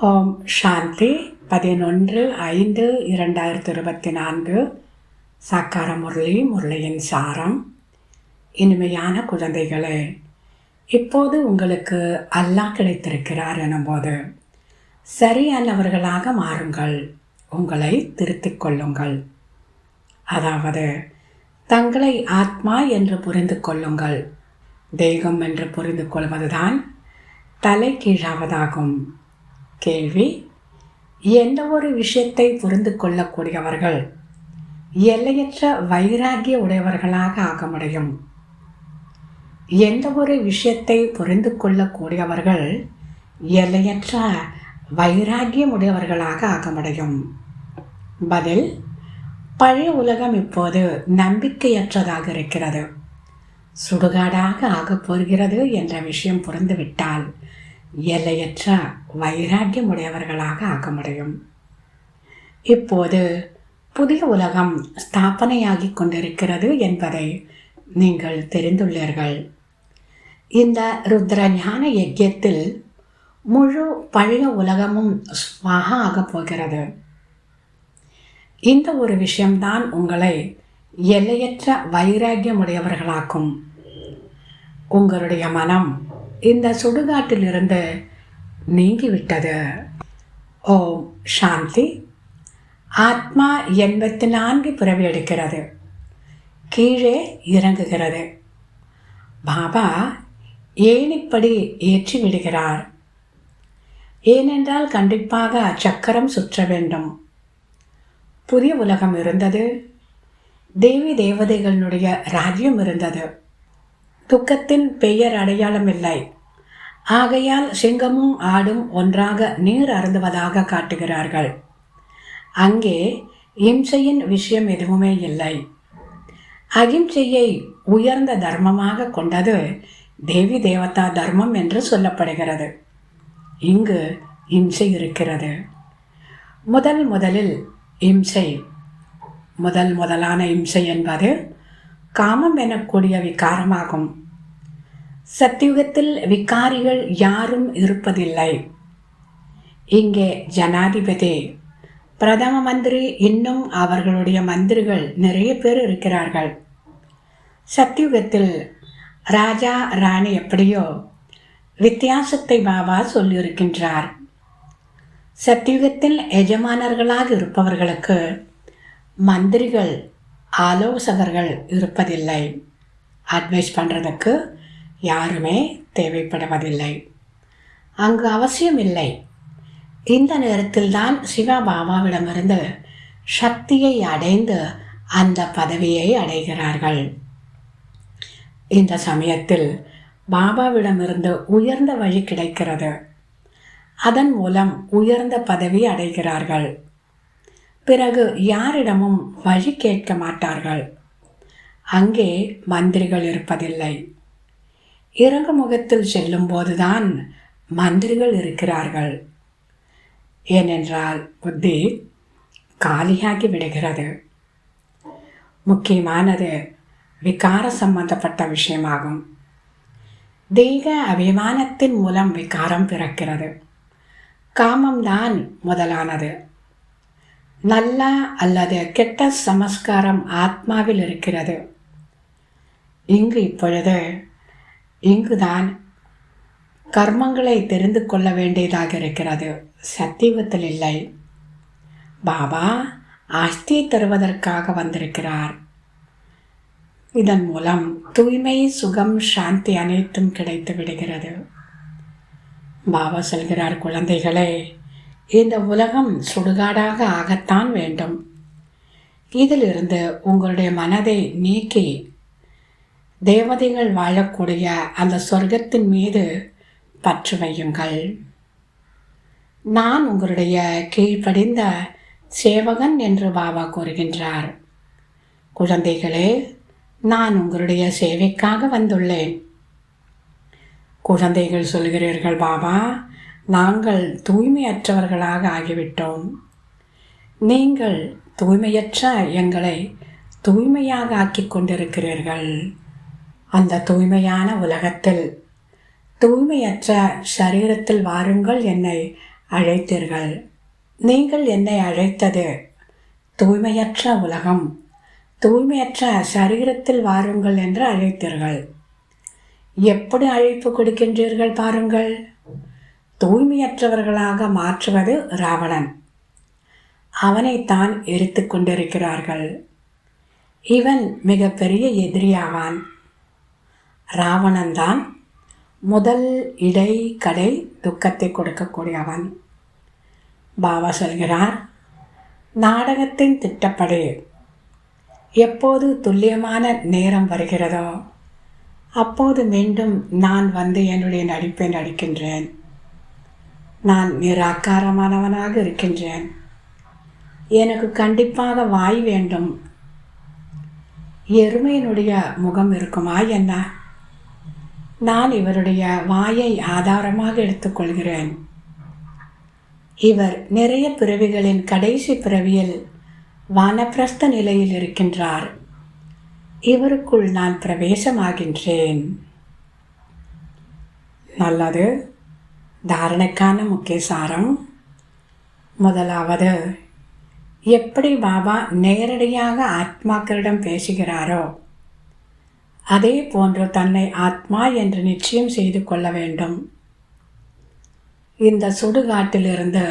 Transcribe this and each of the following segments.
ஓம் சாந்தி 11/5/2024 சாக்கார முரளியின் சாரம். இனிமையான குழந்தைகளே, இப்போது உங்களுக்கு அல்லாஹ் கிடைத்திருக்கிறார் எனும்போது சரியானவர்களாக மாறுங்கள், உங்களை திருத்திக் கொள்ளுங்கள். அதாவது தங்களை ஆத்மா என்று புரிந்து கொள்ளுங்கள். தேகம் என்று புரிந்து கொள்வதுதான் தலை கீழாவதாகும். கேள்வி: எந்த ஒரு விஷயத்தை புரிந்து கொள்ளக்கூடியவர்கள் எல்லையற்ற வைராகிய உடையவர்களாக ஆக முடியும்? எந்த ஒரு விஷயத்தை புரிந்து கொள்ளக்கூடியவர்கள் எல்லையற்ற வைராகியம் உடையவர்களாக ஆக முடியும்? பதில்: பழைய உலகம் இப்போது நம்பிக்கையற்றதாக இருக்கிறது, சுடுகாடாக ஆகப் போகிறது என்ற விஷயம் புரிந்துவிட்டால் எல்லையற்ற வைராகியம் உடையவர்களாக ஆக முடியும். இப்போது புதிய உலகம் ஸ்தாபனையாகி கொண்டிருக்கிறது என்பதை நீங்கள் தெரிந்துள்ளீர்கள். இந்த ருத்ர ஞான யஜ்யத்தில் முழு பழைய உலகமும் ஸ்வாகா ஆகப் போகிறது. இந்த ஒரு விஷயம்தான் உங்களை எல்லையற்ற வைராகியம் உடையவர்களாக்கும். உங்களுடைய மனம் இந்த சுடுகாட்டிலிருந்து நீங்கிவிட்டது. ஓம் சாந்தி. ஆத்மா 84 பிறவி எடுக்கிறது, கீழே இறங்குகிறது. பாபா ஏணிப்படி ஏற்றி விடுகிறார். ஏனென்றால் கண்டிப்பாக சக்கரம் சுற்ற வேண்டும். புதிய உலகம் இருந்தது, தேவி தேவதைகளுடைய ராஜ்யம் இருந்தது. துக்கத்தின் பெயர் அடையாளம் இல்லை. ஆகையால் சிங்கமும் ஆடும் ஒன்றாக நீர் அருந்துவதாக காட்டுகிறார்கள். அங்கே இம்சையின் விஷயம் எதுவுமே இல்லை. அகிம்சையை உயர்ந்த தர்மமாக கொண்டது தேவி தேவதா தர்மம் என்று சொல்லப்படுகிறது. இங்கு இம்சை இருக்கிறது. முதலில் இம்சை, முதலான இம்சை என்பது காமம் எனக்கூடிய விகாரமாகும். சத்தியுகத்தில் விகாரிகள் யாரும் இருப்பதில்லை. இங்கே ஜனாதிபதி, பிரதம மந்திரி, இன்னும் அவர்களுடைய மந்திரிகள் நிறைய பேர் இருக்கிறார்கள். சத்தியுகத்தில் ராஜா ராணி எப்படியோ வித்தியாசத்தை பாபா சொல்லியிருக்கின்றார். சத்தியுகத்தில் எஜமானர்களாக இருப்பவர்களுக்கு மந்திரிகள், ஆலோசகர்கள் இருப்பதில்லை. அட்வைஸ் பண்ணுறதுக்கு யாருமே தேவைப்படுவதில்லை. அங்கு அவசியம் இல்லை. இந்த நேரத்தில் தான் சிவா பாபாவிடமிருந்து சக்தியை அடைந்து அந்த பதவியை அடைகிறார்கள். இந்த சமயத்தில் பாபாவிடமிருந்து உயர்ந்த வழி கிடைக்கிறது. அதன் மூலம் உயர்ந்த பதவி அடைகிறார்கள். பிறகு யாரிடமும் வழி கேட்க மாட்டார்கள். அங்கே மந்திரிகள் இருப்பதில்லை. இறங்கு முகத்தில் செல்லும் போதுதான் மந்திரிகள் இருக்கிறார்கள். ஏனென்றால் புத்தி காலியாகி விடுகிறது. முக்கியமானது விகார சம்பந்தப்பட்ட விஷயமாகும். தேக அபிமானத்தின் மூலம் விகாரம் பிறக்கிறது. காமம்தான் முதலானது. நல்ல அல்லது கெட்ட சமஸ்காரம் ஆத்மாவில் இருக்கிறது. இங்குதான் கர்மங்களை தெரிந்து கொள்ள வேண்டியதாக இருக்கிறது. சத்தியுகத்தில் இல்லை. பாபா ஆஸ்தியை தருவதற்காக வந்திருக்கிறார். இதன் மூலம் தூய்மை, சுகம், சாந்தி அனைத்தும் கிடைத்து விடுகிறது. பாபா சொல்கிறார், குழந்தைகளே, இந்த உலகம் சுடுகாடாக ஆகத்தான் வேண்டும். இதிலிருந்து உங்களுடைய மனதை நீக்கி தேவதைகள் வாழக்கூடிய அந்த சொர்க்கத்தின் மீது பற்று வையுங்கள். நான் உங்களுடைய கீழ்ப்படிந்த சேவகன் என்று பாபா கூறுகின்றார். குழந்தைகளே, நான் உங்களுடைய சேவைக்காக வந்துள்ளேன். குழந்தைகள் சொல்கிறீர்கள், பாபா, நாங்கள் தூய்மையற்றவர்களாக ஆகிவிட்டோம். நீங்கள் தூய்மையற்ற எங்களை தூய்மையாக ஆக்கிக் கொண்டிருக்கிறீர்கள். அந்த தூய்மையான உலகத்தில் தூய்மையற்ற சரீரத்தில் வாருங்கள், என்னை அழைத்தீர்கள். நீங்கள் என்னை அழைத்தது தூய்மையற்ற உலகம், தூய்மையற்ற சரீரத்தில் வாருங்கள் என்று அழைத்தீர்கள். எப்படி அழைப்பு கொடுக்கின்றீர்கள் பாருங்கள். தூய்மையற்றவர்களாக மாற்றுவது ராவணன். அவனைத்தான் எரித்து கொண்டிருக்கிறார்கள். இவன் மிகப்பெரிய எதிரியாவான். ராவணன்தான் முதல் இடை கடை துக்கத்தை கொடுக்கக்கூடியவன். பாபா சொல்கிறார், நாடகத்தின் திட்டப்படி எப்போது துல்லியமான நேரம் வருகிறதோ அப்போது மீண்டும் நான் வந்து என்னுடைய நடிப்பை நடிக்கின்றேன். நான் நிராகாரமானவனாக இருக்கின்றேன். எனக்கு கண்டிப்பாக வாய் வேண்டும். எருமையினுடைய முகம் இருக்குமா என்ன? நான் இவருடைய வாயை ஆதாரமாக எடுத்துக்கொள்கிறேன். இவர் நிறைய பிறவிகளின் கடைசி பிறவியில் வானப்பிரஸ்த நிலையில் இருக்கின்றார். இவருக்குள் நான் பிரவேசமாகின்றேன். நல்லது. தாரணைக்கான முக்கிய சாரம். முதலாவது, எப்படி பாபா நேரடியாக ஆத்மாக்களிடம் பேசுகிறாரோ அதே போன்று தன்னை ஆத்மா என்று நிச்சயம் செய்து கொள்ள வேண்டும். இந்த சுடுகாட்டிலிருந்து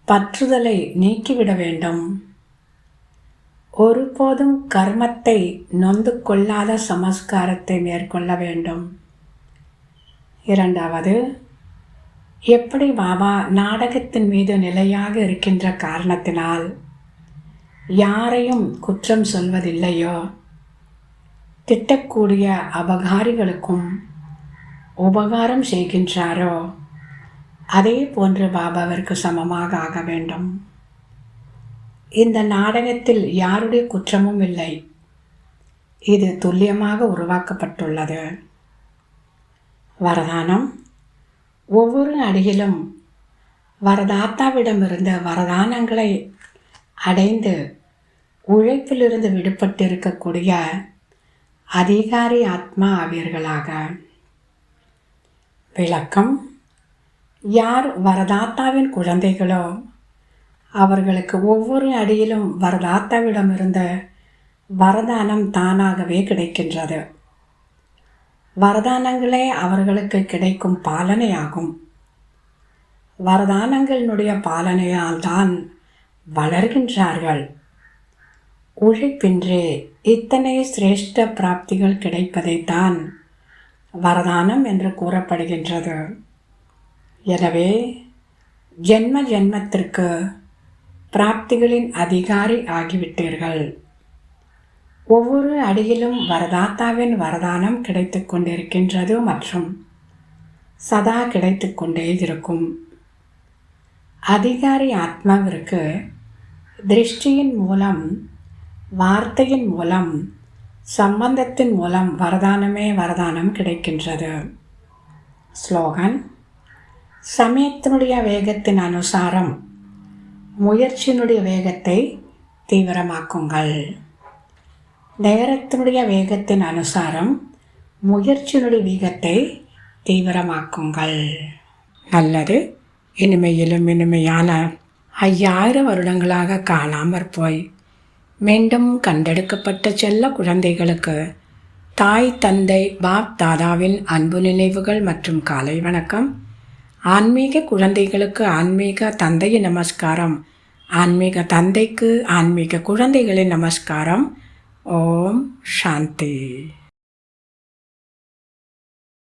பற்றுதலை நீக்கிவிட வேண்டும். ஒருபோதும் கர்மத்தை நொந்து கொள்ளாத சமஸ்காரத்தை மேற்கொள்ள வேண்டும். இரண்டாவது, எப்படி பாபா நாடகத்தின் மீது நிலையாக இருக்கின்ற காரணத்தினால் யாரையும் குற்றம் சொல்வதில்லையோ, திட்டக்கூடிய அபகாரிகளுக்கும் உபகாரம் செய்கின்றாரோ அதே போன்று பாபாவிற்கு சமமாக ஆக வேண்டும். இந்த நாடகத்தில் யாருடைய குற்றமும் இல்லை. இது துல்லியமாக உருவாக்கப்பட்டுள்ளது. வரதானம். ஒவ்வொரு அடியிலும் வரதாத்தாவிடமிருந்து வரதானங்களை அடைந்து உழைப்பிலிருந்து விடுபட்டிருக்கக்கூடிய அதிகாரி ஆத்மா ஆவீர்களாக. விளக்கம். யார் வரதாத்தாவின் குழந்தைகளோ அவர்களுக்கு ஒவ்வொரு அடியிலும் வரதாத்தாவிடமிருந்து வரதானம் தானாகவே கிடைக்கின்றது. வரதானங்களே அவர்களுக்கு கிடைக்கும் பாலனையாகும். வரதானங்களினுடைய பாலனையால் தான் வளர்கின்றார்கள். உழைப்பின்றி இத்தனை சிரேஷ்ட பிராப்திகள் கிடைப்பதைத்தான் வரதானம் என்று கூறப்படுகின்றது. எனவே ஜென்ம ஜென்மத்திற்கு பிராப்திகளின் அதிகாரி ஆகிவிட்டீர்கள். ஒவ்வொரு அடியிலும் வரதாத்தாவின் வரதானம் கிடைத்து கொண்டிருக்கின்றது மற்றும் சதா கிடைத்து கொண்டே இருக்கும். அதிகாரி ஆத்மாவிற்கு திருஷ்டியின் மூலம், வார்த்தையின் மூலம், சம்பந்தத்தின் மூலம் வரதானமே வரதானம் கிடைக்கின்றது. ஸ்லோகன். சமயத்தினுடைய வேகத்தின் அனுசாரம் முயற்சியினுடைய வேகத்தை தீவிரமாக்குங்கள். நேரத்தினுடைய வேகத்தின் அனுசாரம் முயற்சியினுடைய வேகத்தை தீவிரமாக்குங்கள். நல்லது. இனிமையிலும் இனிமையான 5000 வருடங்களாக காணாமற் போய் மீண்டும் கண்டெடுக்கப்பட்ட செல்ல குழந்தைகளுக்கு தாய் தந்தை பாப் தாதாவின் அன்பு நினைவுகள் மற்றும் காலை வணக்கம். ஆன்மீக குழந்தைகளுக்கு ஆன்மீக தந்தையின் நமஸ்காரம். ஆன்மீக தந்தைக்கு ஆன்மீக குழந்தைகளின் நமஸ்காரம். ஓம் சாந்தி.